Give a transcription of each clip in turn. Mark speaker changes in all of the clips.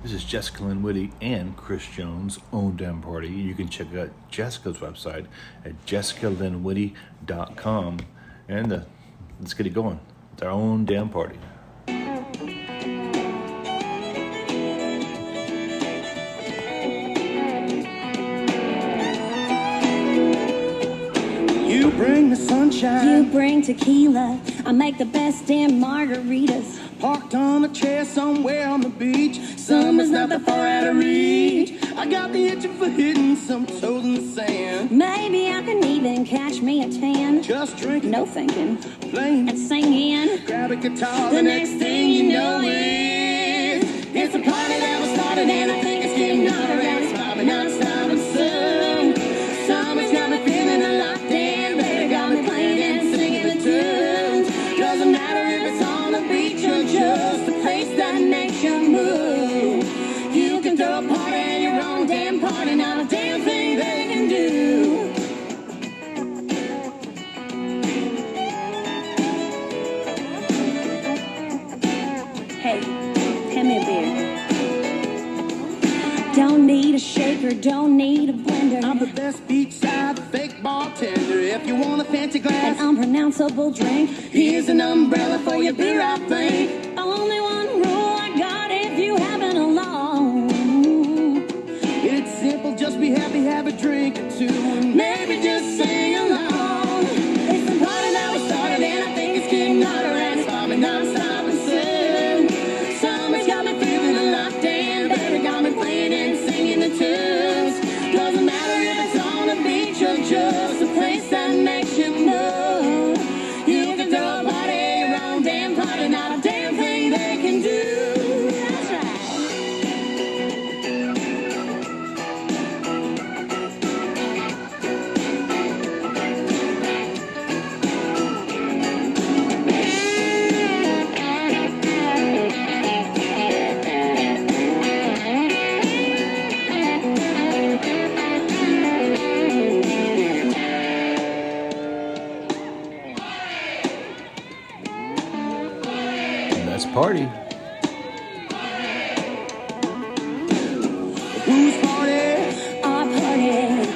Speaker 1: This is Jessica Lynn Whitty and Chris Jones' Own Damn Party. You can check out Jessica's website at jessicalynwhitty.com. And let's get it going. It's our own damn party.
Speaker 2: You bring the sunshine.
Speaker 3: You bring tequila. I make the best damn margaritas.
Speaker 2: Parked on a chair somewhere on the beach. Summer's not that far out of reach. I got the itch for hitting some toes in the sand.
Speaker 3: Maybe I can even catch me a tan.
Speaker 2: Just drinking,
Speaker 3: No thinking.
Speaker 2: playing,
Speaker 3: And singing.
Speaker 2: grab a guitar.
Speaker 3: The next thing you know is it's a party that was started and I think it's getting hotter and it's probably not stopping soon. Summer's got me feeling a lot damn. Baby got me playing and singing the tunes. Doesn't matter if it's on the beach or just a place that makes you move. You can throw a party in your own damn party, not a damn thing they can do. Hey, hand me a beer. Don't need a shaker, don't need a blender.
Speaker 2: I'm the best beachside fake bartender. If you want a fancy
Speaker 3: An
Speaker 2: glass,
Speaker 3: unpronounceable drink.
Speaker 2: here's an umbrella for your beer, I think.
Speaker 3: Only one rule I got if you haven't alone.
Speaker 2: It's simple, just be happy, have a drink or two, and maybe just sing along.
Speaker 3: It's the party that we started and I think it's getting hotter and it's probably not stopping soon. Summer's got me feeling a lot damn. Baby got me playing and singing the tunes. Doesn't matter if it's on the beach or just a place that makes you move. You can throw a party, your own damn party, not a damn thing they can do. That's right.
Speaker 1: And that's party.
Speaker 2: Whose party?
Speaker 3: Our party,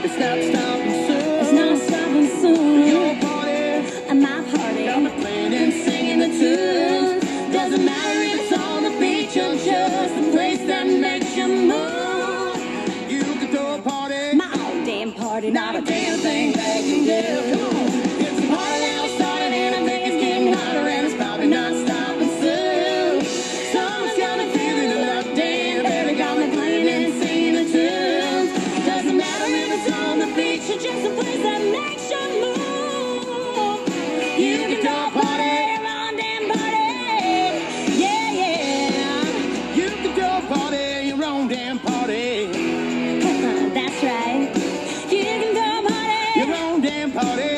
Speaker 2: It's not stopping soon.
Speaker 3: it's not stopping soon.
Speaker 2: Your party,
Speaker 3: And my party,
Speaker 2: got me playing
Speaker 3: and
Speaker 2: and
Speaker 3: singing the tunes. Doesn't matter if it's on the beach or just a place that makes you move.
Speaker 2: you can throw a party.
Speaker 3: My own damn party,
Speaker 2: Not a damn thing they can do. Come on. It's a party that was started and I think it's getting hotter and it's probably not stopping soon. Summer's got me feeling a lot damn. Baby got me playing and singing the tunes.
Speaker 3: Doesn't matter if it's on the beach or just a place that makes you move. You can throw a party, your own damn party. Yeah, yeah.
Speaker 2: You can throw a party, your own damn party.
Speaker 3: That's right. You can throw a party.
Speaker 2: Your own damn party.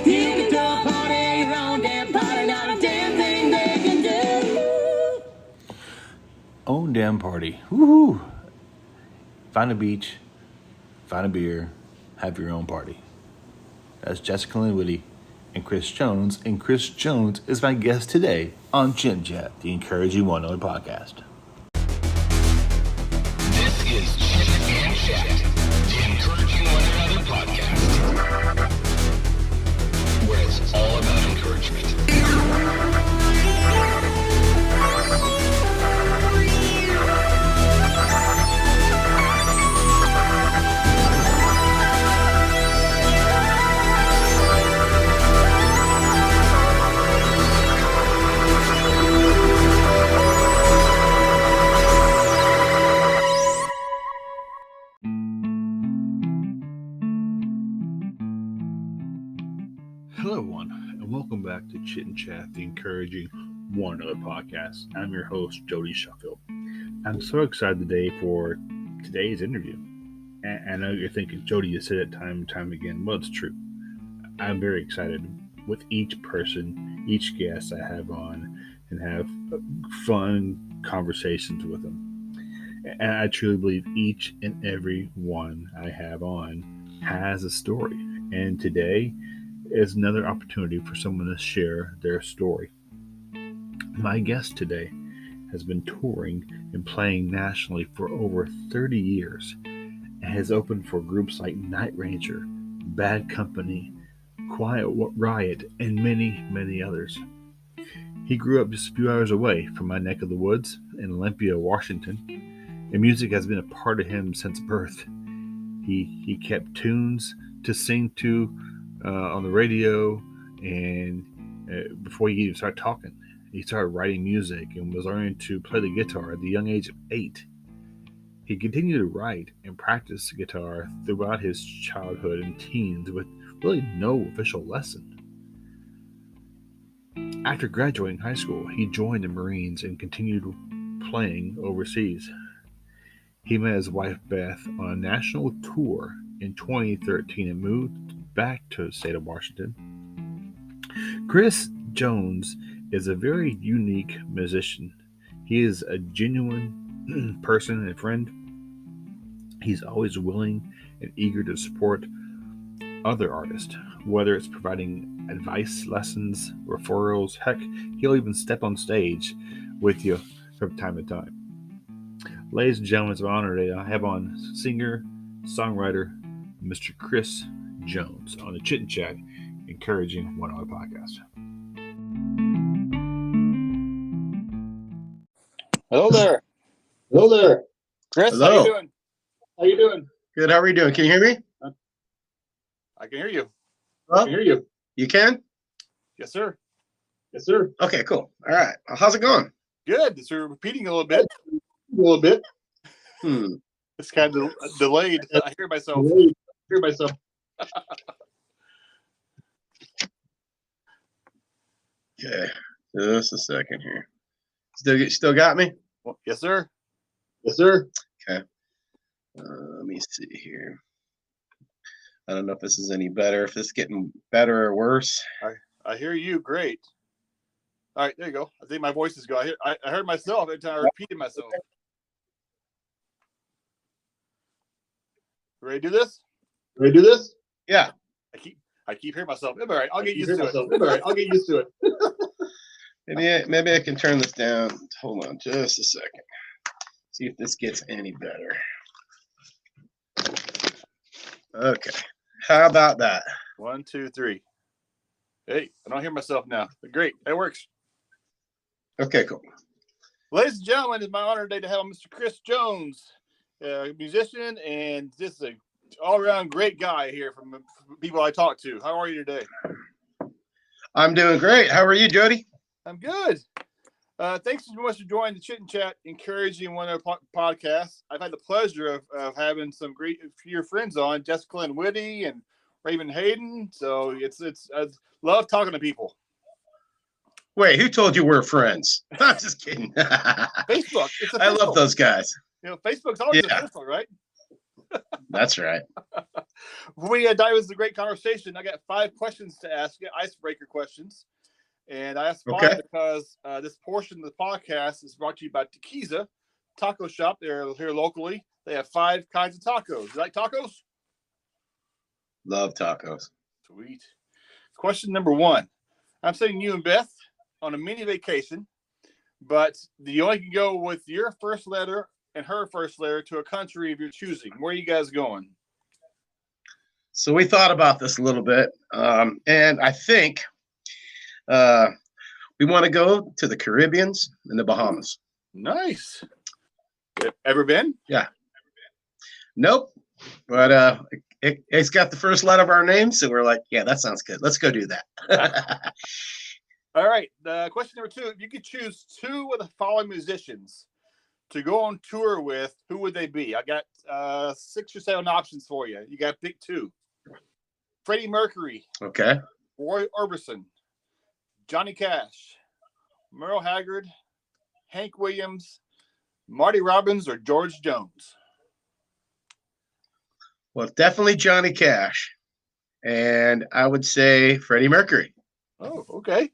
Speaker 3: You can throw a party, your own damn party, not a damn thing they can do.
Speaker 1: Own damn party. Woohoo! Find a beach, find a beer, have your own party. That's Jessica Lynn Whitty and Chris Jones. And Chris Jones is my guest today on Chin Chat, the Encouraging One Another podcast.
Speaker 4: This is Chit and Chat, the Encouraging One Another podcast, where it's all about encouragement.
Speaker 1: Hello, everyone, and welcome back to Chit and Chat, the Encouraging One Another podcast. I'm your host, Jody Sheffield. I'm so excited today for today's interview. And I know you're thinking, Jody, you said it time and time again. Well, it's true. I'm very excited with each person, each guest I have on, and have fun conversations with them. And I truly believe each and every one I have on has a story. And today is another opportunity for someone to share their story. My guest today has been touring and playing nationally for over 30 years and has opened for groups like Night Ranger, Bad Company, Quiet Riot, and many, many others. He grew up just a few hours away from my neck of the woods in Olympia, Washington, and music has been a part of him since birth. He kept tunes to sing to on the radio, and before he even started talking, he started writing music and was learning to play the guitar at the young age of 8. He continued to write and practice guitar throughout his childhood and teens with really no official lesson. After graduating high school, he joined the Marines and continued playing overseas. He met his wife Beth on a national tour in 2013 and moved back to the state of Washington. Chris Jones is a very unique musician. He is a genuine person and friend. He's always willing and eager to support other artists, whether it's providing advice, lessons, referrals. Heck, he'll even step on stage with you from time to time. Ladies and gentlemen, it's an honor today. I have on singer, songwriter, Mr. Chris Jones on the Chit and Chat Encouraging One Hour Podcast.
Speaker 5: Hello there.
Speaker 6: Hello there.
Speaker 5: Chris,
Speaker 6: Hello.
Speaker 5: how you doing?
Speaker 6: How you doing? Good. How are you doing? Can you hear me?
Speaker 5: I can hear you.
Speaker 6: I can hear you. You can?
Speaker 5: Yes, sir.
Speaker 6: Yes, sir. Okay, cool. All right. How's it going?
Speaker 5: Good. So we're repeating a little bit.
Speaker 6: A little bit. Hmm.
Speaker 5: It's kind of delayed. I hear myself.
Speaker 6: Hear myself. Okay. Just a second here. Still got me?
Speaker 5: Well, yes, sir.
Speaker 6: Yes, sir. Okay. Let me see here. I don't know if this is any better, if this is getting better or worse.
Speaker 5: I hear you. Great. All right, there you go. I think my voice is good. I heard myself every time I repeated myself. Ready to do this?
Speaker 6: Ready to do this? Yeah.
Speaker 5: I keep hearing myself. All right, I'll get used to it.
Speaker 6: All right, I'll get used to it. Maybe I can turn this down. Hold on just a second. See if this gets any better. Okay. How about that?
Speaker 5: 1, 2, 3. Hey, I don't hear myself now. But great. That works.
Speaker 6: Okay, cool.
Speaker 5: Ladies and gentlemen, it's my honor today to have Mr. Chris Jones, a musician and just an all-around great guy here from people I talk to. How are you today?
Speaker 6: I'm doing great. How are you, Jody?
Speaker 5: I'm good. Thanks so much for joining the Chit and Chat Encouraging One Hour podcast. I've had the pleasure of having some great your friends on, Jessica Lynn Whitty and Raven Hayden. So it's I love talking to people.
Speaker 6: Wait, who told you we're friends? I'm just kidding.
Speaker 5: Facebook.
Speaker 6: I love those guys.
Speaker 5: You know, Facebook's always a Facebook, right?
Speaker 6: That's right.
Speaker 5: Before we dive into the great conversation, I got 5 questions to ask you, icebreaker questions. And I asked 5 because this portion of the podcast is brought to you by Tequiza Taco Shop. They're here locally. They have 5 kinds of tacos. You like tacos?
Speaker 6: Love tacos.
Speaker 5: Sweet. Question number 1. I'm sending you and Beth on a mini vacation, but you only can go with your first letter and her first letter to a country of your choosing. Where are you guys going?
Speaker 6: So we thought about this a little bit, and I think we want to go to the Caribbeans and the Bahamas.
Speaker 5: Nice. Ever been?
Speaker 6: Yeah. Nope. But it's got the first letter of our name, so we're like, yeah, that sounds good. Let's go do that.
Speaker 5: All right. Question number 2. If you could choose 2 of the following musicians to go on tour with, who would they be? I got 6 or 7 options for you. You got pick 2. Freddie Mercury.
Speaker 6: Okay.
Speaker 5: Roy Orbison. Johnny Cash. Merle Haggard. Hank Williams. Marty Robbins or George Jones?
Speaker 6: Well, definitely Johnny Cash. And I would say Freddie Mercury.
Speaker 5: Oh, okay.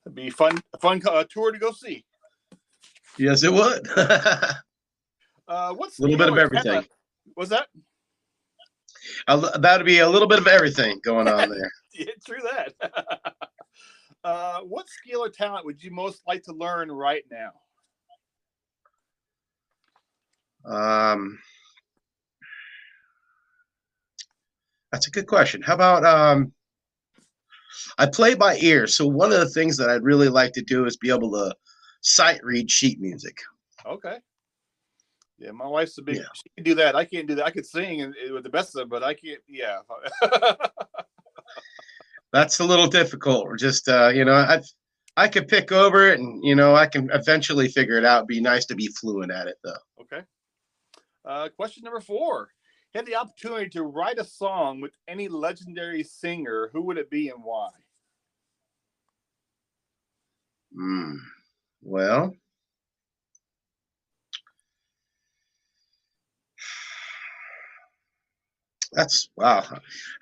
Speaker 5: That'd be a fun tour to go see.
Speaker 6: Yes, it would.
Speaker 5: What's
Speaker 6: a little bit of everything.
Speaker 5: What's that?
Speaker 6: That'd be a little bit of everything going on there.
Speaker 5: Yeah, true that. What skill or talent would you most like to learn right now?
Speaker 6: That's a good question. How about I play by ear, so one of the things that I'd really like to do is be able to sight read sheet music.
Speaker 5: Okay. Yeah, my wife's a big.
Speaker 6: Yeah.
Speaker 5: She can do that. I can't do that. I could sing with the best of them, but I can't. Yeah.
Speaker 6: That's a little difficult. Or just I could pick over it, and I can eventually figure it out. It'd be nice to be fluent at it, though.
Speaker 5: Okay. Question number 4. Had the opportunity to write a song with any legendary singer, who would it be and why?
Speaker 6: Well, that's wow.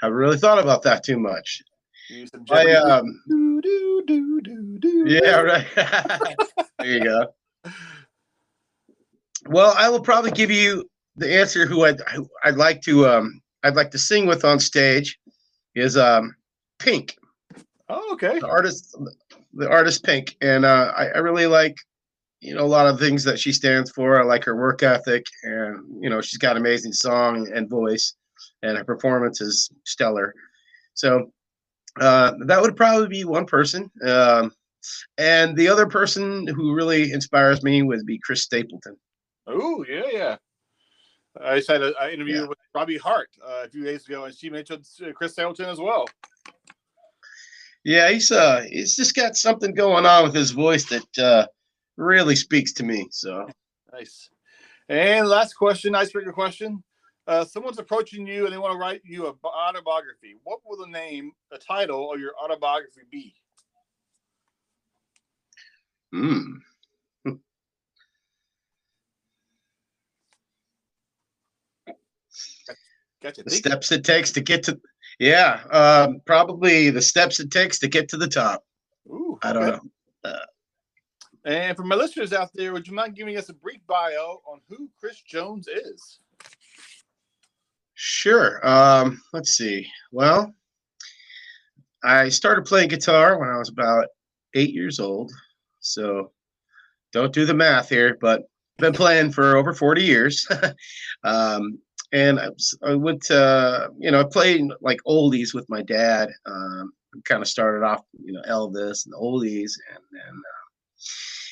Speaker 6: I really thought about that too much.
Speaker 5: Use some
Speaker 6: I
Speaker 5: Jeopardy. Do, do, do, do, do.
Speaker 6: Yeah, right. There you go. Well, I will probably give you the answer. Who I'd like to sing with on stage is Pink,
Speaker 5: Oh, okay.
Speaker 6: the artist Pink, and I really like a lot of things that she stands for. I like her work ethic, and she's got amazing song and voice, and her performance is stellar. So that would probably be one person. And the other person who really inspires me would be Chris Stapleton.
Speaker 5: Oh, yeah. I just had an interview with Robbie Hart a few days ago, and she mentioned Chris Stapleton as well.
Speaker 6: Yeah, he's just got something going on with his voice that really speaks to me. So
Speaker 5: Nice. And last question, icebreaker question. Someone's approaching you and they want to write you an autobiography. What will the title of your autobiography be? Gotcha.
Speaker 6: The steps it takes to get to, probably the steps it takes to get to the top.
Speaker 5: Ooh,
Speaker 6: I don't know.
Speaker 5: And for my listeners out there, would you mind giving us a brief bio on who Chris Jones is?
Speaker 6: Sure. Let's see. Well, I started playing guitar when I was about 8 years old. So don't do the math here, but I've been playing for over 40 years. And I went to, I played like oldies with my dad. Kind of started off, Elvis and the oldies. And then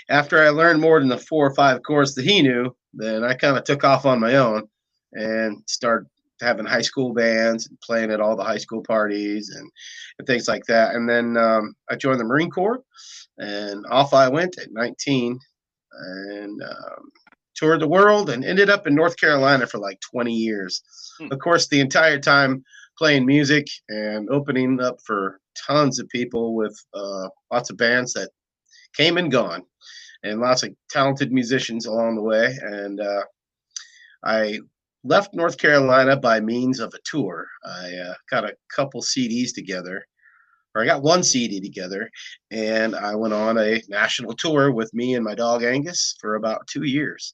Speaker 6: after I learned more than the 4 or 5 chords that he knew, then I kind of took off on my own and started having high school bands and playing at all the high school parties and things like that. And then I joined the Marine Corps, and off I went at 19 and toured the world and ended up in North Carolina for like 20 years. Of course, the entire time playing music and opening up for tons of people with lots of bands that came and gone, and lots of talented musicians along the way. And I left North Carolina by means of a tour. I got a couple CDs together, or I got one CD together, and I went on a national tour with me and my dog Angus for about 2 years.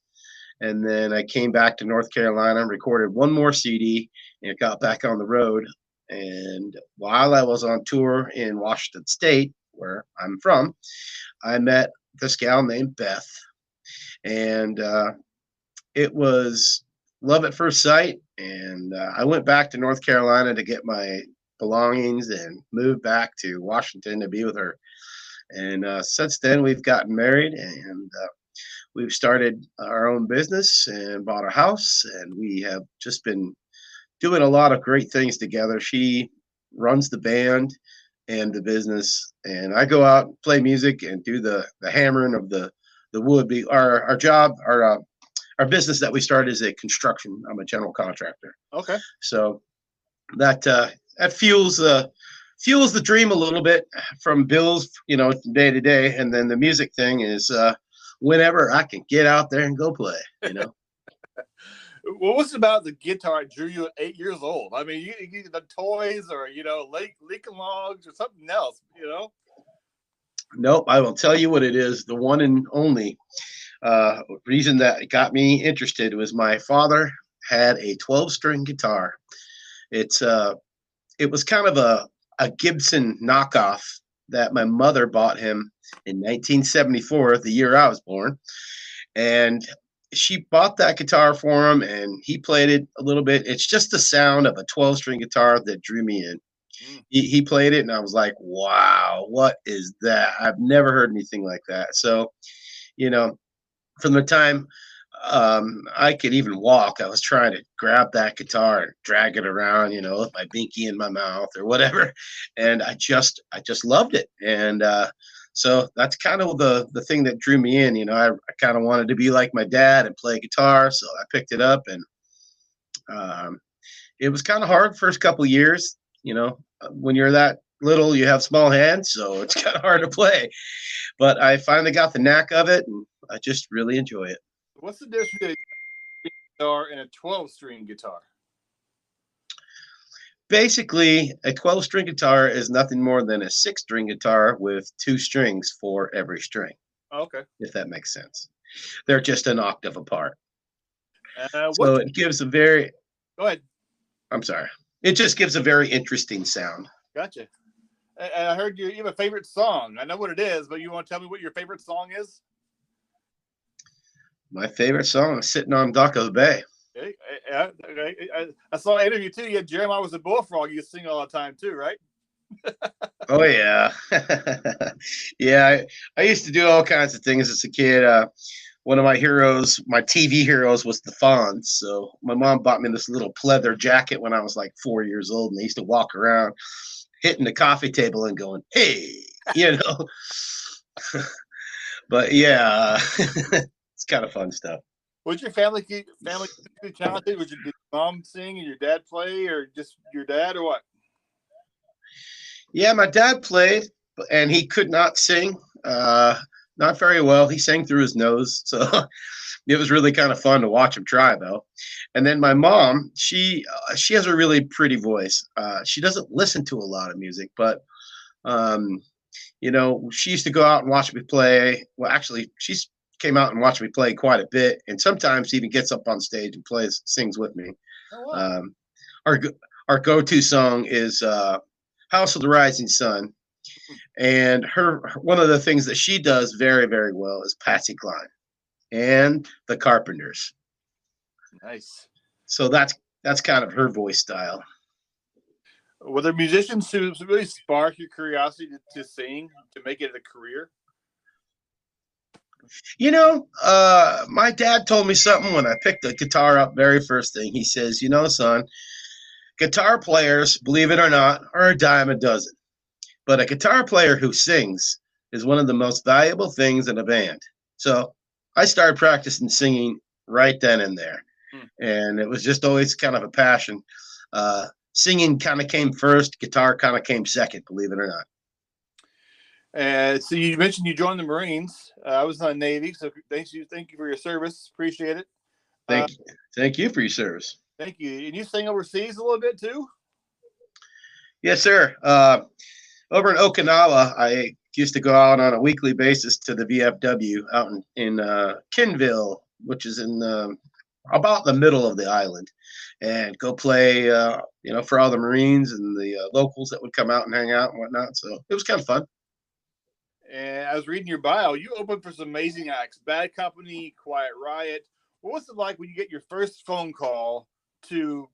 Speaker 6: And then I came back to North Carolina, recorded one more CD, and got back on the road. And while I was on tour in Washington State, where I'm from, I met this gal named Beth. And it was love at first sight. And I went back to North Carolina to get my belongings and moved back to Washington to be with her. And since then, we've gotten married, and we've started our own business and bought a house, and we have just been doing a lot of great things together. She runs the band and the business, and I go out and play music and do the hammering of the wood. Our job, our business that we started is a construction. I'm a general contractor.
Speaker 5: Okay.
Speaker 6: So that fuels the dream a little bit from bills, day to day, and then the music thing is whenever I can get out there and go play,
Speaker 5: What was it about the guitar that drew you at 8 years old? I mean, you the toys or, Lincoln Logs or something else,
Speaker 6: Nope, I will tell you what it is. The one and only reason that got me interested was my father had a 12-string guitar. It was kind of a Gibson knockoff that my mother bought him in 1974, the year I was born. And she bought that guitar for him, and he played it a little bit. It's just the sound of a 12-string guitar that drew me in. He played it, and I was like, wow, what is that? I've never heard anything like that. So, you know, from the time I could even walk, I was trying to grab that guitar and drag it around, with my binky in my mouth or whatever. And I just loved it. And so that's kind of the thing that drew me in. I kind of wanted to be like my dad and play guitar. So I picked it up, and it was kind of hard first couple years. When you're that little, you have small hands, so it's kind of hard to play. But I finally got the knack of it, and I just really enjoy it.
Speaker 5: What's the difference between a guitar and a 12-string guitar?
Speaker 6: Basically, a 12-string guitar is nothing more than a 6-string guitar with 2 strings for every string.
Speaker 5: Okay.
Speaker 6: If that makes sense. They're just an octave apart.
Speaker 5: So
Speaker 6: it gives a very...
Speaker 5: Go ahead.
Speaker 6: I'm sorry. It just gives a very interesting sound.
Speaker 5: Gotcha. And I heard you have a favorite song. I know what it is, but you want to tell me what your favorite song is?
Speaker 6: My favorite song is Sitting on Dock of the Bay.
Speaker 5: I saw an interview too. You had Jeremiah Was a Bullfrog. You sing all the time too, right?
Speaker 6: Oh, yeah. Yeah, I used to do all kinds of things as a kid. One of my heroes, my TV heroes, was the Fonz. So my mom bought me this little pleather jacket when I was like 4 years old, and I used to walk around hitting the coffee table and going, hey, But yeah, it's kind of fun stuff.
Speaker 5: Was your family talented? Did your mom sing and your dad play, or just your dad, or what?
Speaker 6: Yeah, my dad played, and he could not sing. Not very well. He sang through his nose, so it was really kind of fun to watch him try, though. And then my mom, she has a really pretty voice. She doesn't listen to a lot of music, but she used to go out and watch me play. Well, actually, she's came out and watched me play quite a bit, and sometimes even gets up on stage and sings with me.
Speaker 5: Oh,
Speaker 6: wow. Our go-to song is House of the Rising Sun. And one of the things that she does very, very well is Patsy Cline and the Carpenters.
Speaker 5: Nice.
Speaker 6: So that's kind of her voice style.
Speaker 5: Were there musicians who really spark your curiosity to sing, to make it a career?
Speaker 6: My dad told me something when I picked the guitar up very first thing. He says, son, guitar players, believe it or not, are a dime a dozen. But a guitar player who sings is one of the most valuable things in a band. So I started practicing singing right then and there. And it was just always kind of a passion. Singing kind of came first. Guitar kind of came second, believe it or not.
Speaker 5: So you mentioned you joined the Marines. I was in the Navy, so thank you for your service. Appreciate it.
Speaker 6: Thank you for your service.
Speaker 5: Thank you. And you sang overseas a little bit too?
Speaker 6: Yes, sir. Over in Okinawa, I used to go out on a weekly basis to the VFW out in Kinville, which is in about the middle of the island, and go play, for all the Marines and the locals that would come out and hang out and whatnot. So it was kind of fun.
Speaker 5: And I was reading your bio. You opened for some amazing acts: Bad Company, Quiet Riot. What was it like when you get your first phone call to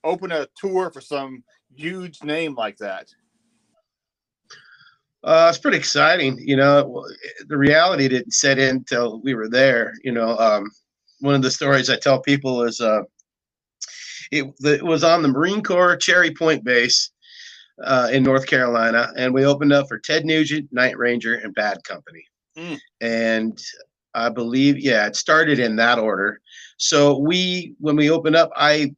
Speaker 5: open a tour for some huge name like that?
Speaker 6: It's pretty exciting. The reality didn't set in until we were there. One of the stories I tell people is it was on the Marine Corps Cherry Point base in North Carolina, and we opened up for Ted Nugent, Night Ranger, and Bad Company. And I believe, it started in that order. So when we opened up, I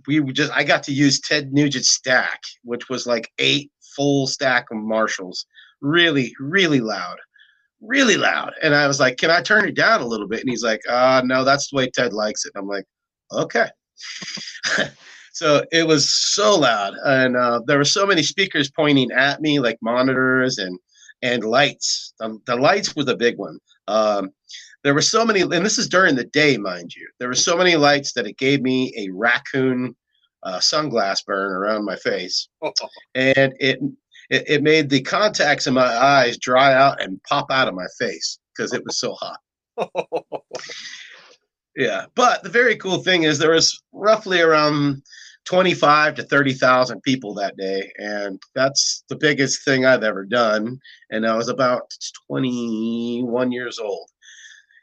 Speaker 6: got to use Ted Nugent's stack, which was like 8 full stack of Marshalls, really, really loud. And I was like, can I turn it down a little bit? And he's like, no, that's the way Ted likes it. I'm like, okay. So it was so loud, and there were so many speakers pointing at me, like monitors and lights. The lights were the big one. There were so many, and this is during the day, mind you. There were so many lights that it gave me a raccoon sunglass burn around my face, and it made the contacts in my eyes dry out and pop out of my face because it was so hot. Yeah, but the very cool thing is there was roughly around 25 to 30,000 people that day, and that's the biggest thing I've ever done. And I was about 21 years old,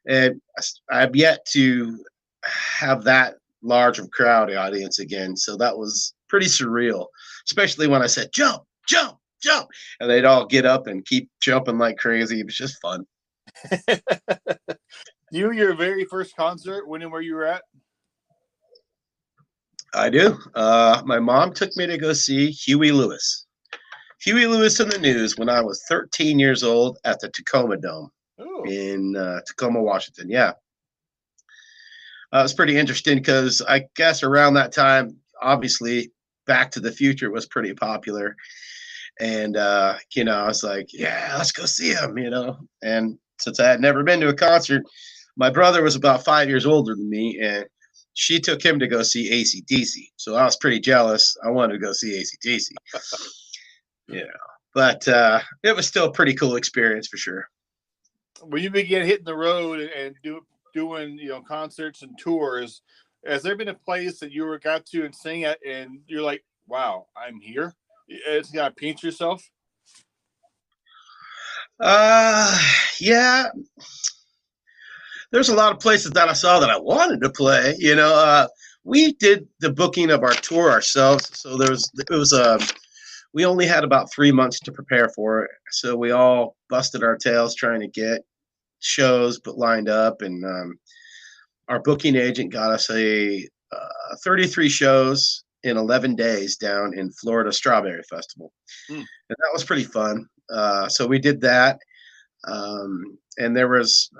Speaker 6: and I've yet to have that large of crowd audience again. So that was pretty surreal, especially when I said jump, jump, jump, and they'd all get up and keep jumping like crazy. It was just fun.
Speaker 5: Your very first concert, when and where you were at?
Speaker 6: I do. My mom took me to go see Huey Lewis. Huey Lewis and the News when I was 13 years old at the Tacoma Dome in Tacoma, Washington. Yeah. It was pretty interesting because I guess around that time, obviously, Back to the Future was pretty popular. And, I was like, yeah, let's go see him, And since I had never been to a concert, my brother was about 5 years older than me, and she took him to go see AC/DC. So I was pretty jealous. I wanted to go see AC/DC. But it was still a pretty cool experience for sure.
Speaker 5: When you began hitting the road and doing concerts and tours, has there been a place that you got to and sing at, and you're like, wow, I'm here? It's got to paint yourself?
Speaker 6: Yeah. There's a lot of places that I saw that I wanted to play. We did the booking of our tour ourselves, so we only had about 3 months to prepare for it. So we all busted our tails trying to get shows lined up, and our booking agent got us 33 shows in 11 days down in Florida Strawberry Festival, and that was pretty fun. So we did that. And there was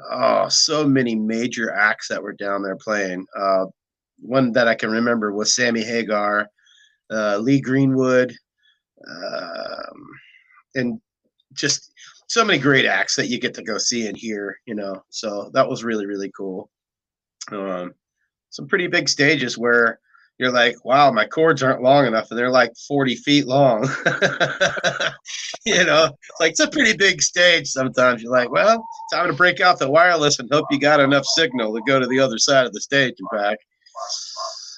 Speaker 6: so many major acts that were down there playing. One that I can remember was Sammy Hagar, Lee Greenwood, and just so many great acts that you get to go see and hear, So that was really, really cool. Some pretty big stages where you're like, wow, my cords aren't long enough, and they're like 40 feet long. It's a pretty big stage sometimes. You're like, well, time to break out the wireless and hope you got enough signal to go to the other side of the stage and back.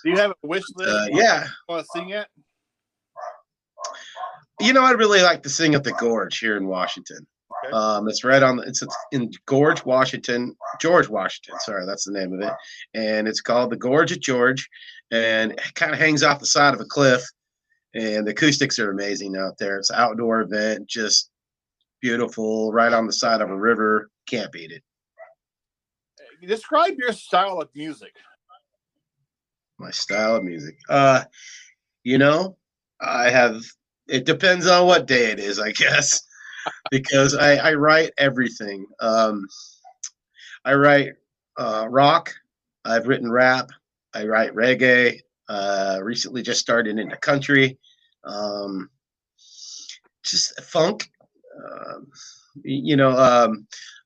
Speaker 5: Do you have a wish list?
Speaker 6: Yeah.
Speaker 5: Want to sing it?
Speaker 6: I'd really like to sing at the Gorge here in Washington. Okay. It's in George Washington. Sorry, that's the name of it. And it's called the Gorge at George. And it kind of hangs off the side of a cliff. And the acoustics are amazing out there. It's an outdoor event, just beautiful, right on the side of a river. Can't beat it.
Speaker 5: Describe your style of music.
Speaker 6: My style of music. It depends on what day it is, I guess, because I write everything. I write rock. I've written rap. I write reggae. Recently just started into country. Just funk.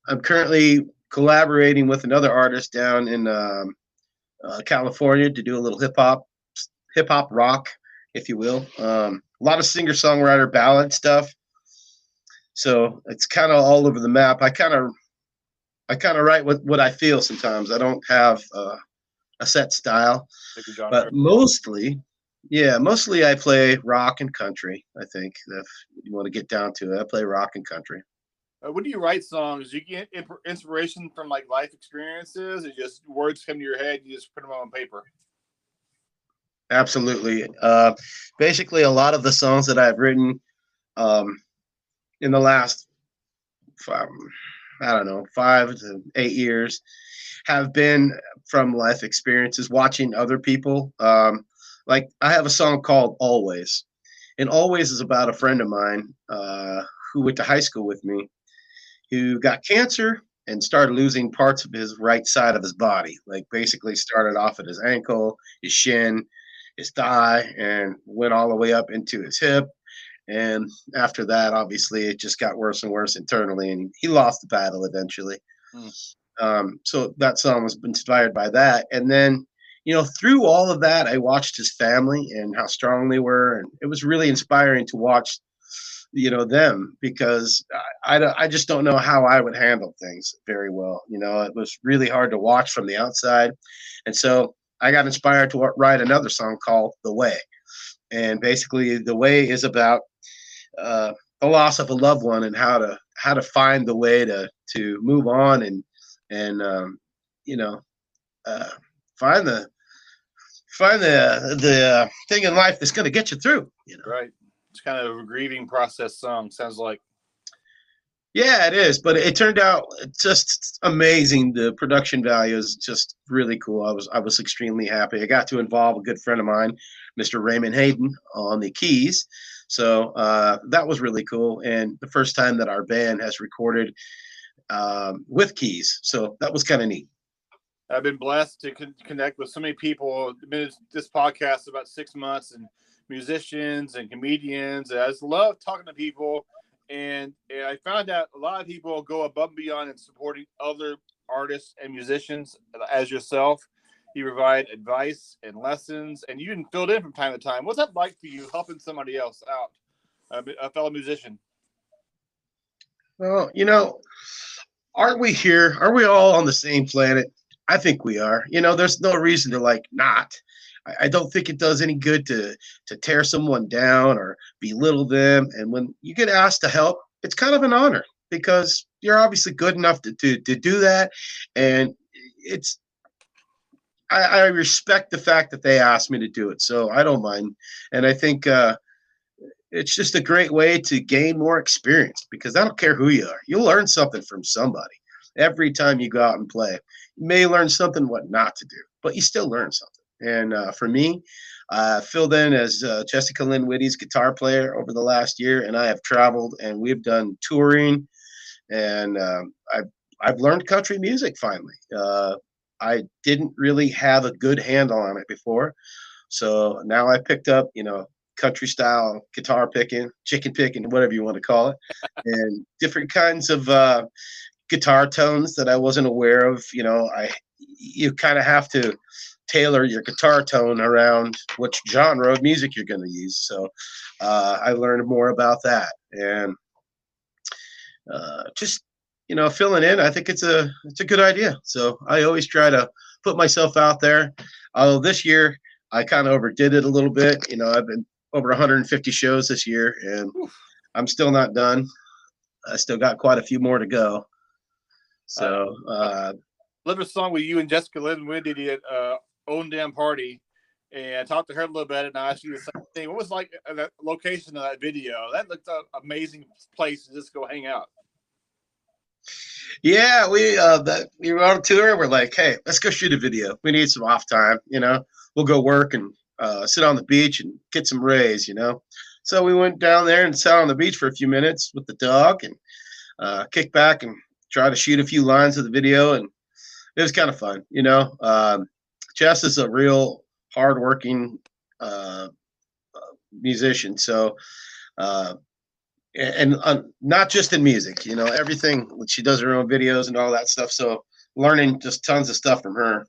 Speaker 6: I'm currently collaborating with another artist down in California to do a little hip hop rock, if you will. A lot of singer-songwriter ballad stuff. So it's kind of all over the map. I kind of write what I feel sometimes. I don't have a set style, but mostly I play rock and country. I think if you want to get down to it, I play rock and country.
Speaker 5: When do you write songs? Do you get inspiration from like life experiences, or just words come to your head? You just put them on paper.
Speaker 6: Absolutely. Basically, a lot of the songs that I've written in the last 5 to 8 years have been from life experiences, watching other people. Like I have a song called Always, and Always is about a friend of mine who went to high school with me, who got cancer and started losing parts of his right side of his body. Like basically started off at his ankle, his shin, his thigh, and went all the way up into his hip. And after that, obviously, it just got worse and worse internally, and he lost the battle eventually. So that song was inspired by that. And then, through all of that, I watched his family and how strong they were. And it was really inspiring to watch them, because I just don't know how I would handle things very well. It was really hard to watch from the outside. And so I got inspired to write another song called The Way. And basically The Way is about the loss of a loved one and how to find the way to move on and find the thing in life that's going to get you through.
Speaker 5: Right. It's kind of a grieving process song. Sounds like.
Speaker 6: Yeah, it is, but it turned out just amazing. The production value is just really cool. I was extremely happy. I got to involve a good friend of mine, Mr. Raymond Hayden, on the keys. So that was really cool, and the first time that our band has recorded with keys. So that was kind of neat.
Speaker 5: I've been blessed to connect with so many people. I've been this podcast about 6 months, and musicians and comedians. And I just love talking to people. And I found out a lot of people go above and beyond in supporting other artists and musicians as yourself. You provide advice and lessons, and you even filled in from time to time. What's that like for you, helping somebody else out, a fellow musician?
Speaker 6: Well, aren't we here? Are we all on the same planet? I think we are. There's no reason to not. I don't think it does any good to tear someone down or belittle them. And when you get asked to help, it's kind of an honor, because you're obviously good enough to do that. And I respect the fact that they asked me to do it, so I don't mind. And I think it's just a great way to gain more experience, because I don't care who you are. You'll learn something from somebody every time you go out and play. You may learn something what not to do, but you still learn something. And for me, I filled in as Jessica Lynn Whitty's guitar player over the last year, and I have traveled and we've done touring, and I've learned country music finally. I didn't really have a good handle on it before, so now I picked up, country style guitar picking, chicken picking, whatever you want to call it, and different kinds of guitar tones that I wasn't aware of. You kind of have to tailor your guitar tone around which genre of music you're going to use. So I learned more about that, and just filling in. I think it's a good idea. So I always try to put myself out there. Although this year I kind of overdid it a little bit. I've been over 150 shows this year, and I'm still not done. I still got quite a few more to go. So
Speaker 5: love a song with you and Jessica Lynn Whitty at Own Damn Party, and I talked to her a little bit, and I asked you the same thing. What was like that location of that video? That looked an amazing place to just go hang out.
Speaker 6: Yeah, we were on a tour. We're like, hey, let's go shoot a video. We need some off time. We'll go work and sit on the beach and get some rays. So we went down there and sat on the beach for a few minutes with the dog and kicked back and tried to shoot a few lines of the video, and it was kind of fun. Jess is a real hardworking musician. So, and not just in music, everything. She does her own videos and all that stuff. So learning just tons of stuff from her.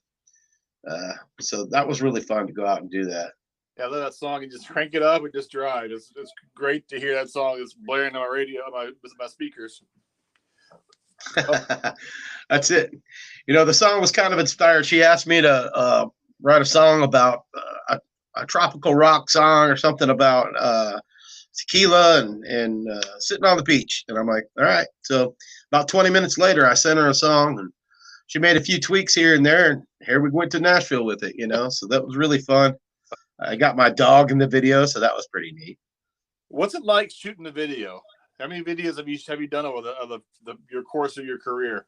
Speaker 6: So that was really fun to go out and do that.
Speaker 5: Yeah, I love that song, and just crank it up and just drive. It's great to hear that song. It's blaring on my radio, my speakers.
Speaker 6: That's it. The song was kind of inspired. She asked me to write a song about a tropical rock song or something about tequila and sitting on the beach. And I'm like, all right. So about 20 minutes later, I sent her a song, and she made a few tweaks here and there, and here we went to Nashville with it. So that was really fun. I got my dog in the video, so that was pretty neat.
Speaker 5: What's it like shooting the video? How many videos have you done over your course of your career?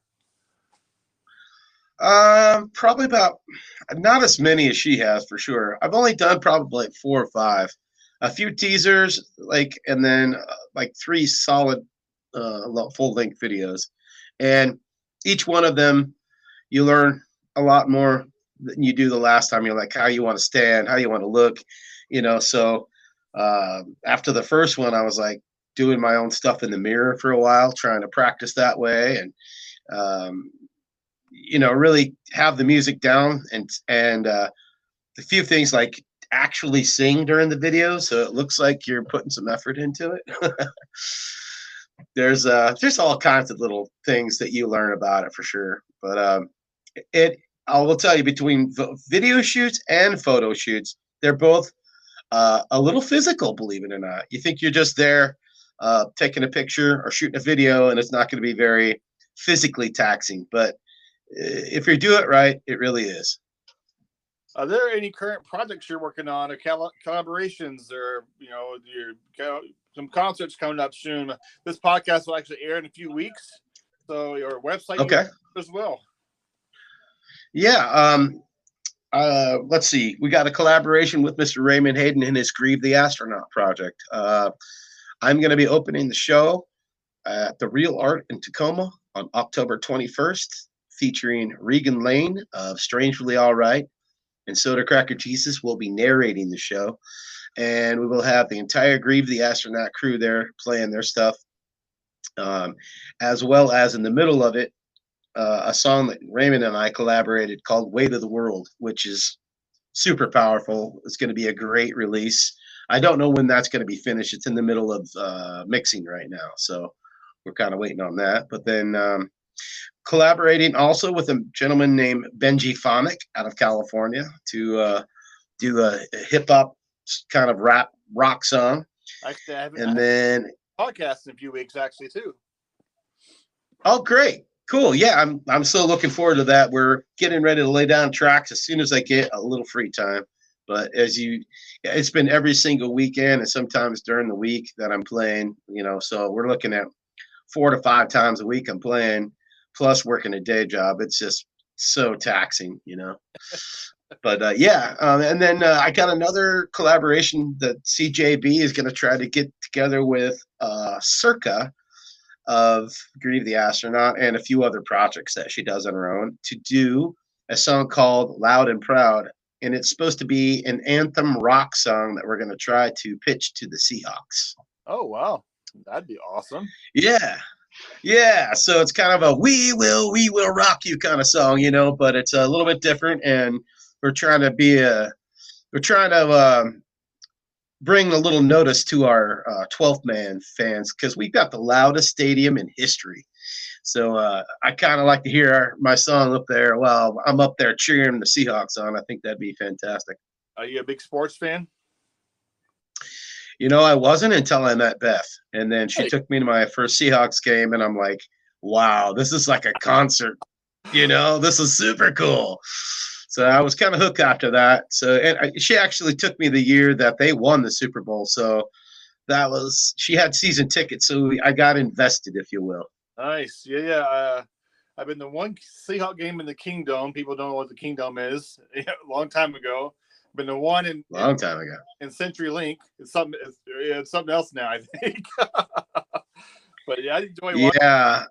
Speaker 6: Probably about, not as many as she has, for sure. I've only done probably like 4 or 5, a few teasers, and then 3 solid full length videos. And each one of them, you learn a lot more than you do the last time. You're like, how you want to stand, how you want to look, So after the first one, I was like doing my own stuff in the mirror for a while, trying to practice that way, and really have the music down, and the few things like actually sing during the video, so it looks like you're putting some effort into it. There's all kinds of little things that you learn about it for sure. But I will tell you, between video shoots and photo shoots, they're both a little physical, believe it or not. You think you're just there taking a picture or shooting a video, and it's not going to be very physically taxing. But if you do it right, it really is.
Speaker 5: Are there any current projects you're working on, or collaborations, or some concerts coming up soon? This podcast will actually air in a few weeks, so your website as well.
Speaker 6: Yeah. Let's see. We got a collaboration with Mr. Raymond Hayden and his Grieve the Astronaut project. I'm going to be opening the show at the Real Art in Tacoma on October 21st, featuring Regan Lane of Strangely All Right, and Soda Cracker Jesus will be narrating the show. And we will have the entire Grieve the Astronaut crew there playing their stuff, as well as in the middle of it, a song that Raymond and I collaborated called Weight of the World, which is super powerful. It's going to be a great release. I don't know when that's going to be finished. It's in the middle of mixing right now, so we're kind of waiting on that. But then collaborating also with a gentleman named Benji Phonic out of California to do a hip-hop kind of rap rock song.
Speaker 5: Actually, I
Speaker 6: and then
Speaker 5: podcast in a few weeks, actually, too.
Speaker 6: Oh, great. Cool. Yeah, I'm so looking forward to that. We're getting ready to lay down tracks as soon as I get a little free time. But it's been every single weekend and sometimes during the week that I'm playing, so we're looking at 4 to 5 times a week I'm playing, plus working a day job. It's just so taxing, But and then I got another collaboration that CJB is going to try to get together with Circa of Grieve the Astronaut and a few other projects that she does on her own to do a song called Loud and Proud. And it's supposed to be an anthem rock song that we're going to try to pitch to the Seahawks.
Speaker 5: Oh, wow. That'd be awesome.
Speaker 6: Yeah. Yeah. So it's kind of a we will rock you kind of song, but it's a little bit different. And we're trying to bring a little notice to our 12th man fans, because we've got the loudest stadium in history. So I kind of like to hear my song up there while I'm up there cheering the Seahawks on. I think that'd be fantastic.
Speaker 5: Are you a big sports fan?
Speaker 6: I wasn't until I met Beth. And then she took me to my first Seahawks game, and I'm like, wow, this is like a concert. This is super cool. So I was kind of hooked after that. So she actually took me the year that they won the Super Bowl. So she had season tickets. So I got invested, if you will.
Speaker 5: Nice. Yeah. I've been to one Seahawk game in the Kingdom. People don't know what the Kingdom is. A long time ago. Been to one in CenturyLink. It's something else now, I think. But yeah, I enjoy watching.
Speaker 6: Yeah.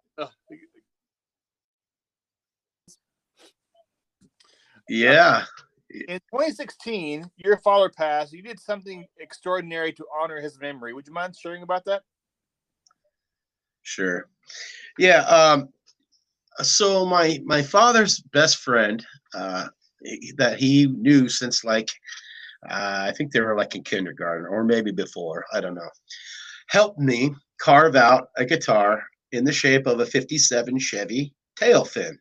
Speaker 6: Yeah.
Speaker 5: In 2016, your father passed. You did something extraordinary to honor his memory. Would you mind sharing about that?
Speaker 6: Sure. Yeah. So my father's best friend, that he knew since I think they were in kindergarten or maybe before, I don't know, helped me carve out a guitar in the shape of a 57 Chevy tail fin.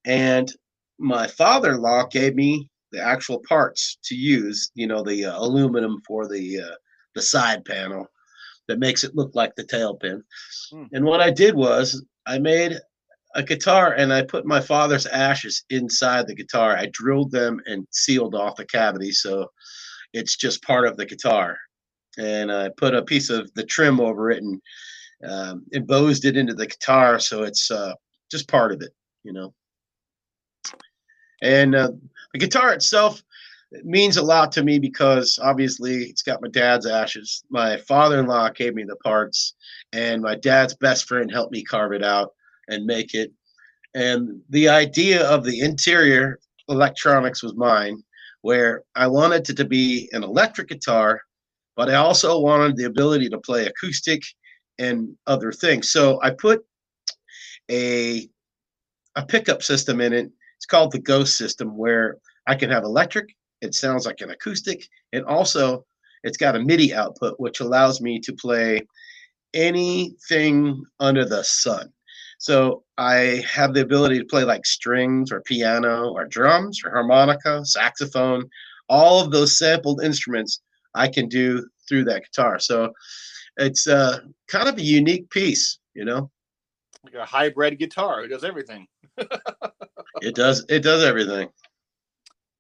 Speaker 6: And my father-in-law gave me the actual parts to use, the aluminum for the side panel that makes it look like the tail pin. And what I did was I made a guitar, and I put my father's ashes inside the guitar. I drilled them and sealed off the cavity, so it's just part of the guitar. And I put a piece of the trim over it and embossed it into the guitar, so it's just part of it, And the guitar itself means a lot to me because obviously it's got my dad's ashes. My father-in-law gave me the parts, and my dad's best friend helped me carve it out and make it. And the idea of the interior electronics was mine, where I wanted it to be an electric guitar, but I also wanted the ability to play acoustic and other things. So I put a pickup system in it. It's called the Ghost system, where I can have electric It sounds like an acoustic, and also it's got a MIDI output, which allows me to play anything under the sun. So I have the ability to play like strings or piano or drums or harmonica, saxophone, all of those sampled instruments I can do through that guitar. So it's kind of a unique piece, you know.
Speaker 5: Like a hybrid guitar. It does everything.
Speaker 6: It does everything.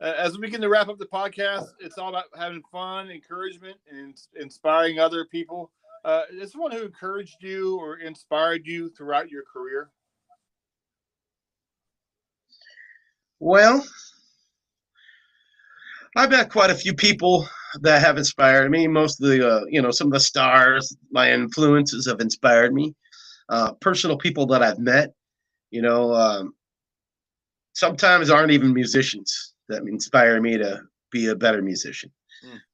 Speaker 5: As we begin to wrap up the podcast, it's all about having fun, encouragement, and inspiring other people. Is someone who encouraged you or inspired you throughout your career?
Speaker 6: Well, I've met quite a few people that have inspired me. Most of the, some of the stars, my influences have inspired me. Personal people that I've met, sometimes aren't even musicians that inspire me to be a better musician.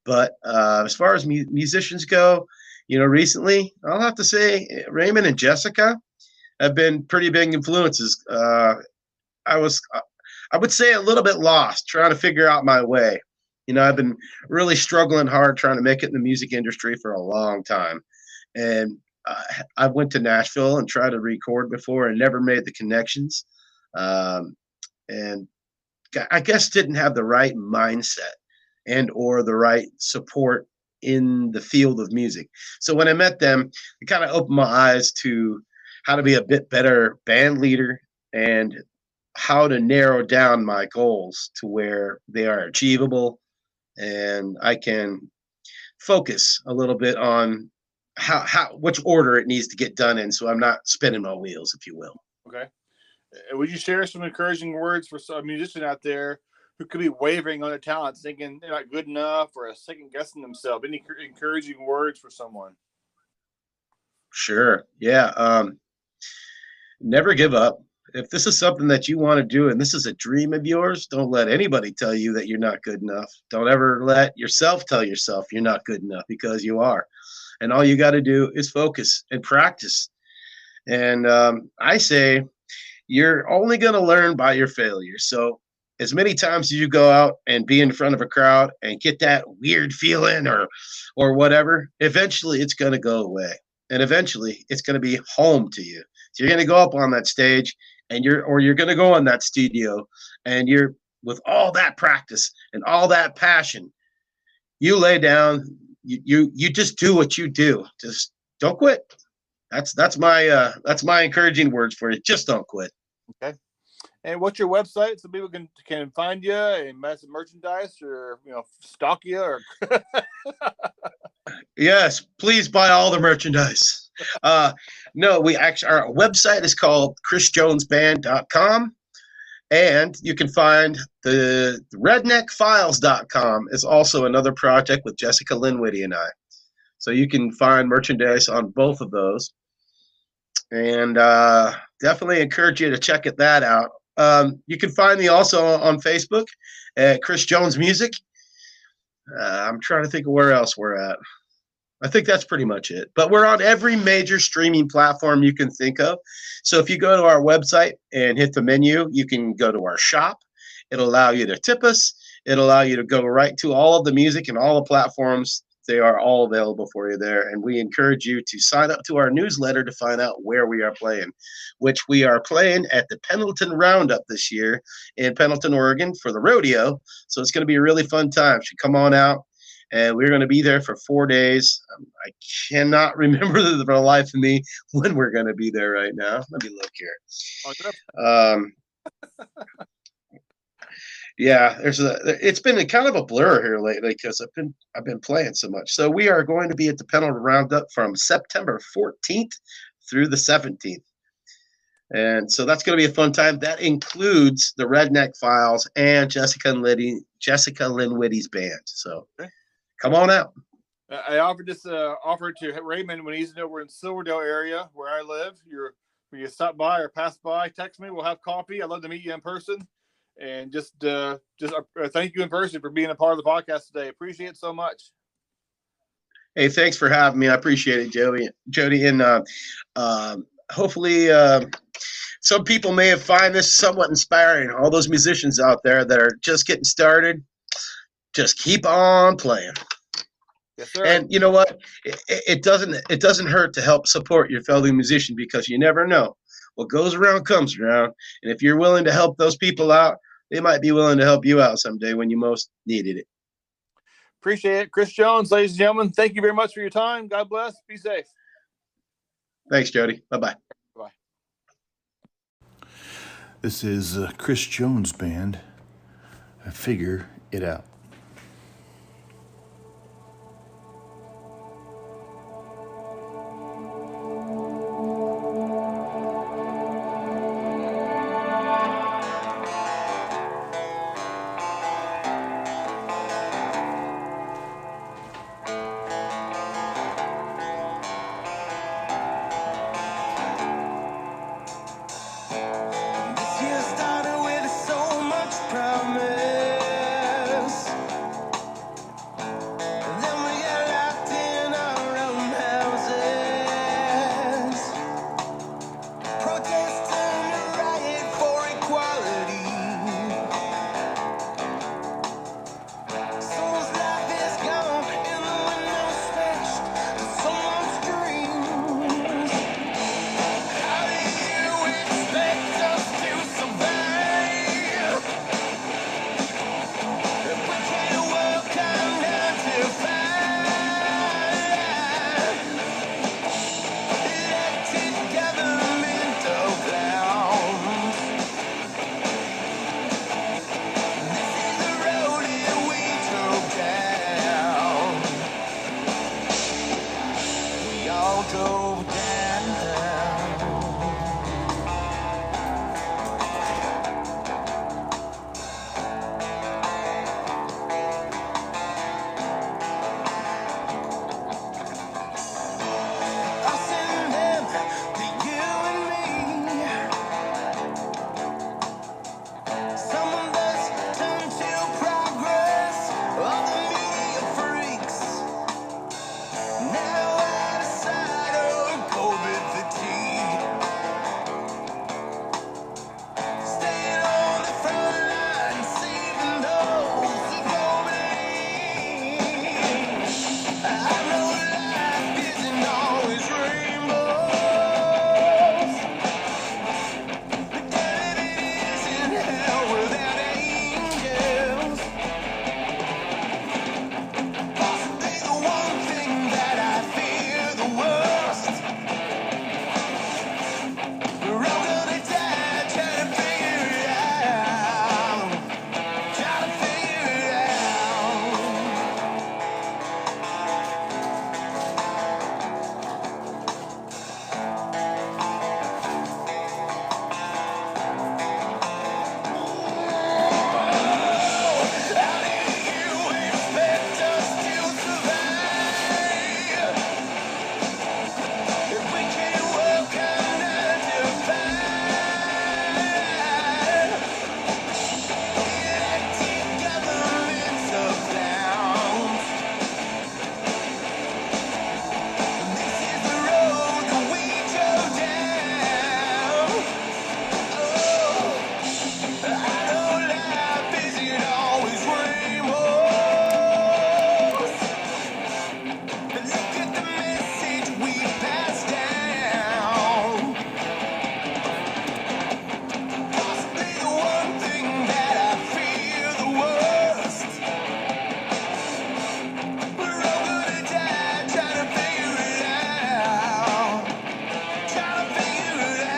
Speaker 6: But as far as musicians go, recently, I'll have to say Raymond and Jessica have been pretty big influences. I would say a little bit lost, trying to figure out my way. I've been really struggling hard trying to make it in the music industry for a long time. And I went to Nashville and tried to record before and never made the connections. And I guess didn't have the right mindset and or the right support in the field of music. So when I met them, it kind of opened my eyes to how to be a bit better band leader and how to narrow down my goals to where they are achievable and I can focus a little bit on which order it needs to get done in, so I'm not spinning my wheels, if you will.
Speaker 5: Okay. Would you share some encouraging words for some musician out there who could be wavering on their talents, thinking they're not good enough or second guessing themselves? Any encouraging words for someone?
Speaker 6: Sure. Yeah. Never give up. If this is something that you want to do and this is a dream of yours, don't let anybody tell you that you're not good enough. Don't ever let yourself tell yourself you're not good enough, because you are. And all you got to do is focus and practice. And I say you're only going to learn by your failures. So as many times as you go out and be in front of a crowd and get that weird feeling or whatever, eventually it's going to go away. And eventually it's going to be home to you. So you're going to go up on that stage and you're going to go in that studio and you're with all that practice and all that passion, you lay down, you just do what you do. Just don't quit. That's my encouraging words for you. Just don't quit.
Speaker 5: Okay. And what's your website so people can find you and buy some merchandise or stalk you or
Speaker 6: Yes, please buy all the merchandise. No, our website is called chrisjonesband.com, and you can find the redneckfiles.com is also another project with Jessica Linwiddie and I. So you can find merchandise on both of those, and definitely encourage you to check that out. You can find me also on Facebook at Chris Jones Music. I'm trying to think of where else we're at. I think that's pretty much it. But we're on every major streaming platform you can think of. So if you go to our website and hit the menu, you can go to our shop. It'll allow you to tip us. It'll allow you to go right to all of the music and all the platforms. They are all available for you there. And we encourage you to sign up to our newsletter to find out where we are playing, which we are playing at the Pendleton Roundup this year in Pendleton, Oregon for the rodeo. So it's going to be a really fun time. So come on out. And we're going to be there for 4 days. I cannot remember the life of me when we're going to be there right now. Let me look here. Yeah, it's been kind of a blur here lately because I've been playing so much. So we are going to be at the Pendleton Roundup from September 14th through the 17th. And so that's going to be a fun time. That includes the Redneck Files and Jessica Linwiddie's band. So come on out.
Speaker 5: I offered this offer to Raymond when he's over in Silverdale area where I live. When you stop by or pass by, text me. We'll have coffee. I'd love to meet you in person. And just thank you in person for being a part of the podcast today. Appreciate it so much.
Speaker 6: Hey, thanks for having me. I appreciate it, Jody. And hopefully some people may have find this somewhat inspiring. All those musicians out there that are just getting started, just keep on playing.
Speaker 5: Yes, sir.
Speaker 6: And you know what? It doesn't hurt to help support your fellow musician, because you never know. What goes around comes around. And if you're willing to help those people out, they might be willing to help you out someday when you most needed it.
Speaker 5: Appreciate it. Chris Jones, ladies and gentlemen, thank you very much for your time. God bless. Be safe.
Speaker 6: Thanks, Jody. Bye-bye.
Speaker 5: Bye.
Speaker 1: This is Chris Jones Band. Figure It Out.
Speaker 2: This year started with so much promise. Then we got locked in our own houses. Protest turned to riot for equality. Someone's life is gone and the window smashed in someone's dreams. How do you expect us to survive if we can't work on 9 to 5? Elected government of clowns. This is the road that we drove down. We all drove down. Us and them, to you and me. Some of us turn to progress, other media freaks. Now out of sight of COVID fatigue. Staying on the front line, saving those who don't believe. I know life isn't always rainbows, but damn it isn't hell without angels. Possibly the one thing that I fear the worst. We're all gonna die trying to figure it out. Trying to figure it out. How do you expect us to survive if we can't work on 9 to 5? Elected governments of clowns. This is the road that we drove down. Oh, I know life isn't always rainbows, but look at the message we passed down. Possibly the one thing that I fear the worst. We're all gonna die trying to figure it out. Trying to figure it out.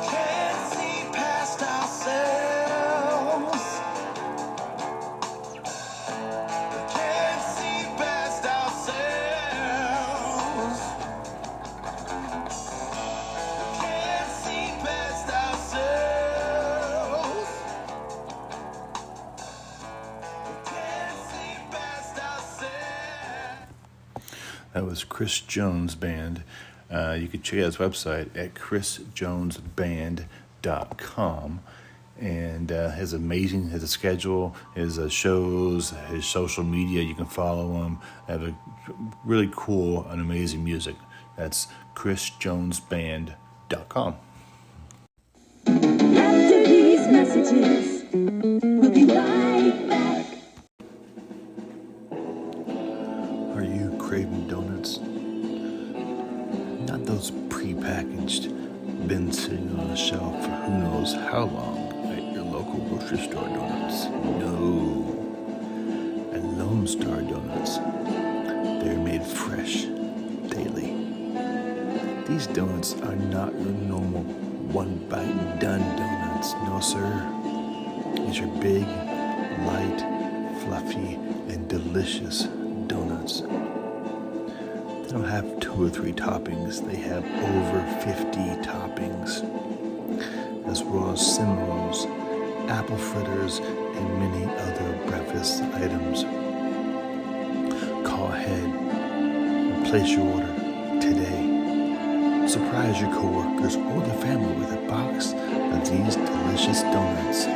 Speaker 2: Can't see past ourselves. Can't see past ourselves. Can't see past ourselves. Can't see past ourselves.
Speaker 1: That was Chris Jones Band. You can check out his website at chrisjonesband.com. And his schedule, his shows, his social media. You can follow him. Have a really cool and amazing music. That's chrisjonesband.com.
Speaker 3: After these messages, we'll be right back.
Speaker 1: Are you craving donuts? Not those pre-packaged, been sitting on a shelf for who knows how long at your local grocery store donuts. No. At Lone Star Donuts, they're made fresh daily. These donuts are not your normal one bite and done donuts. No, sir. These are big, light, fluffy, and delicious donuts. They don't have 2 or 3 toppings. They have over 50 toppings, as well as cinnamon rolls, apple fritters, and many other breakfast items. Call ahead and place your order today. Surprise your coworkers or the family with a box of these delicious donuts.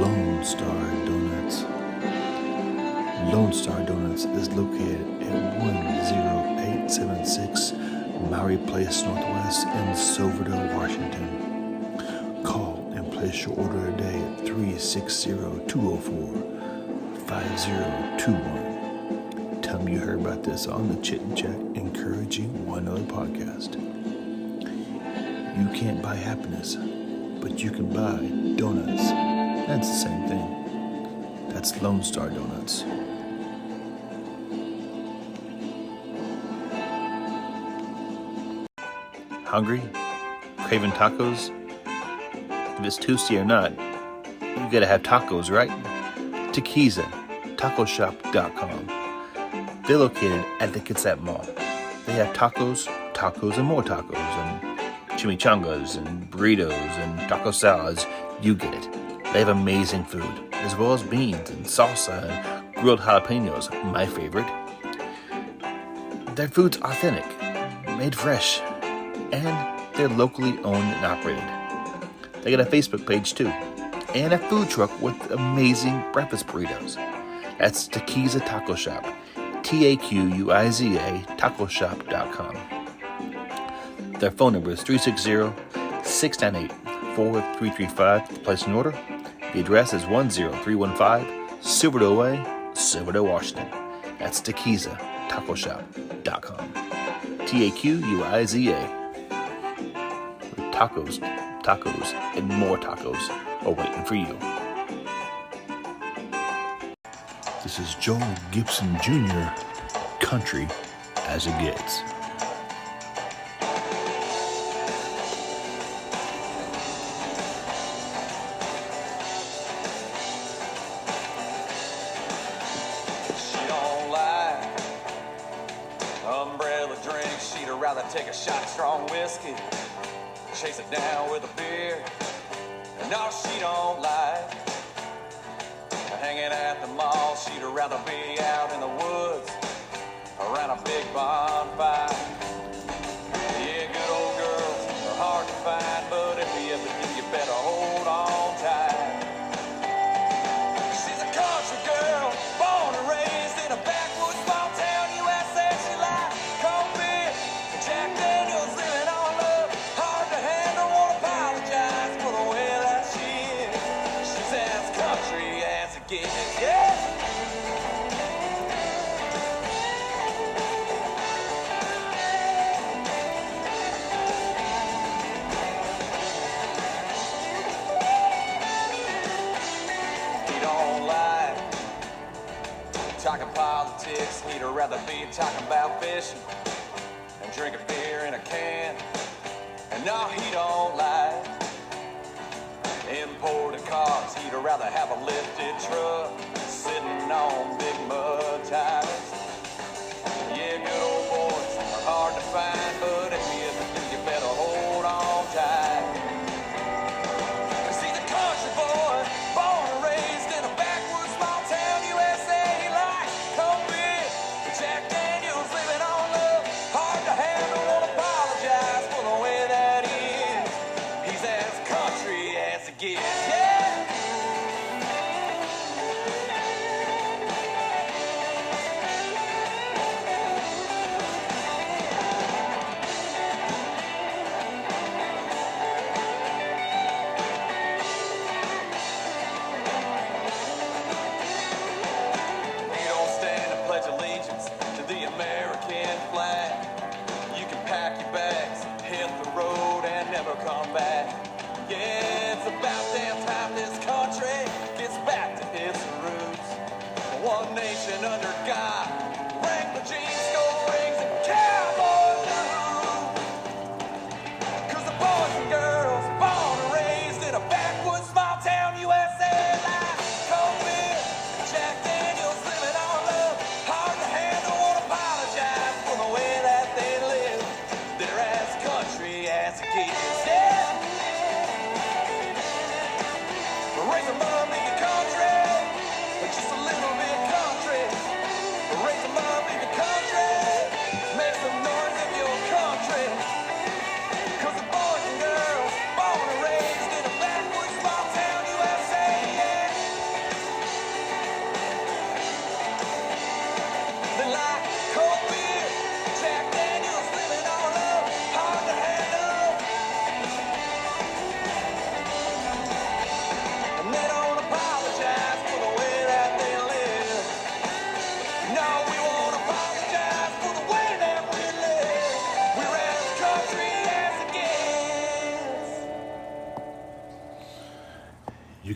Speaker 1: Lone Star Donuts. Lone Star Donuts is located at 10876 Maury Place Northwest in Silverdale, Washington. Call and place your order today at 360-204-5021. Tell me you heard about this on the Chit and Chat Encouraging One Another podcast. You can't buy happiness, but you can buy donuts. That's the same thing. That's Lone Star Donuts. Hungry? Craving tacos? If it's Tuesday or not, you gotta have tacos, right? Tequiza, tacoshop.com. They're located at the Kitsap Mall. They have tacos, and more tacos, and chimichangas, and burritos, and taco salads. You get it. They have amazing food, as well as beans, and salsa, and grilled jalapenos, my favorite. Their food's authentic, made fresh, and they're locally owned and operated. They got a Facebook page too, and a food truck with amazing breakfast burritos. That's Tequiza Taco Shop, TAQUIZA tacoshop.com. Their phone number is 360-698-4335 to place an order. The address is 10315 Silverdale Way, Silverdale, Washington. That's Tequiza tacoshop.com. TAQUIZA. Tacos, and more tacos are waiting for you. This is Joel Gibson Jr., country as it gets.
Speaker 7: She don't like umbrella drinks. She'd rather take a shot of strong whiskey, chase it down with a beer. And no, she don't like hanging at the mall. She'd rather be out in the woods around a big bonfire. Yeah, good old girls are hard to find, but if you ever do, you better hold on tight. She's a country girl, born and raised in a backwoods small town, USA. She likes cold beer, Jack Daniels, living on love. Hard to handle, won't apologize for the way that she is. She's as country as it gets, yeah. He don't like talking politics. He'd rather be talking about fishing and drinking beer in a can. And no, he don't like imported cars. He'd rather have a lifted truck sitting on big mud tires. Yeah, good old boys are hard to find, but if you ever do, you better hold on tight. 'Cause he's a country boy, born and raised in a backwoods small town, USA. He likes cold beer, Jack Daniels, living on love. Hard to handle, won't apologize for the way that he is. He's as country as it gets, yeah.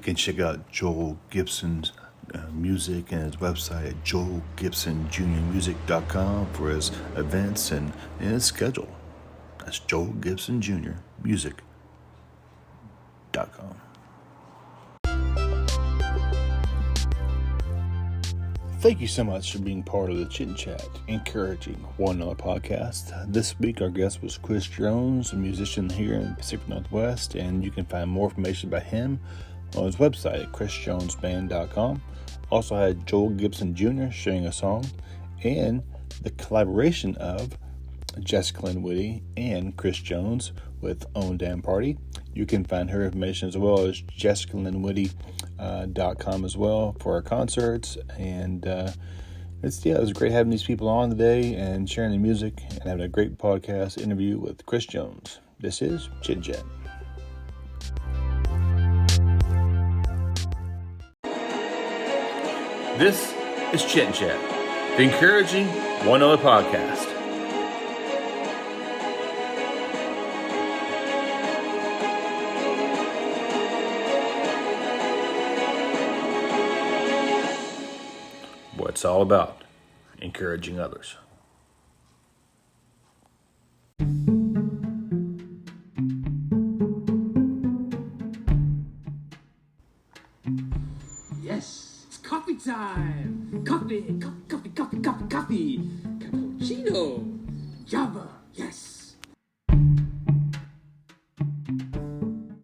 Speaker 1: can check out Joel Gibson's music and his website at joelgibsonjrmusic.com for his events and his schedule. That's Joel Gibson Jr. Music.com. Thank you so much for being part of the Chit and Chat, encouraging one another podcast. This week, our guest was Chris Jones, a musician here in the Pacific Northwest, and you can find more information about him on his website at chrisjonesband.com. Also had Joel Gibson Jr. sharing a song, and the collaboration of Jessica Lynn Whitty and Chris Jones with Own Damn Party. You can find her information as well as jessicalynwhitty.com as well for our concerts. And it was great having these people on today and sharing the music and having a great podcast interview with Chris Jones. This is Chit Chat. This is Chit Chat, the encouraging one another podcast. What it's all about, encouraging others.
Speaker 8: Yes, it's coffee time. Coffee. Cappuccino. Java. Yes.